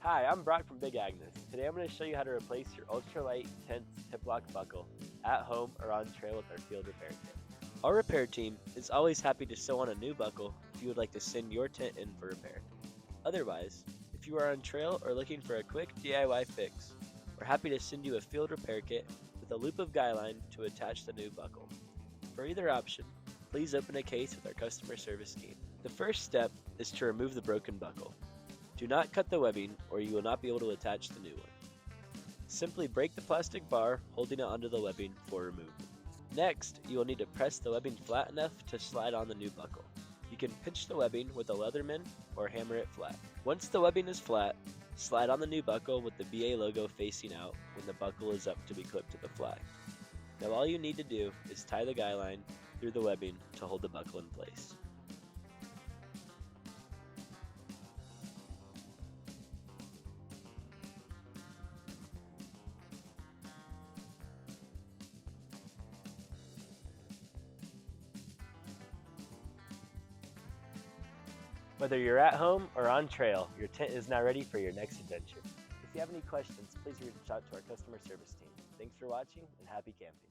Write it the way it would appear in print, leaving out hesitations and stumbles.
Hi, I'm Brock from Big Agnes. Today I'm going to show you how to replace your ultralight tense Tiplock buckle at home or on trail with our field repair kit. Our repair team is always happy to sew on a new buckle if you would like to send your tent in for repair. Otherwise, if you are on trail or looking for a quick DIY fix, we're happy to send you a field repair kit with a loop of guy line to attach the new buckle. For either option, please open a case with our customer service team. The first step is to remove the broken buckle. Do not cut the webbing or you will not be able to attach the new one. Simply break the plastic bar holding it onto the webbing for removal. Next, you will need to press the webbing flat enough to slide on the new buckle. You can pinch the webbing with a Leatherman or hammer it flat. Once the webbing is flat, slide on the new buckle with the BA logo facing out when the buckle is up to be clipped to the flag. Now all you need to do is tie the guy line through the webbing to hold the buckle in place. Whether you're at home or on trail, your tent is now ready for your next adventure. If you have any questions, please reach out to our customer service team. Thanks for watching and happy camping.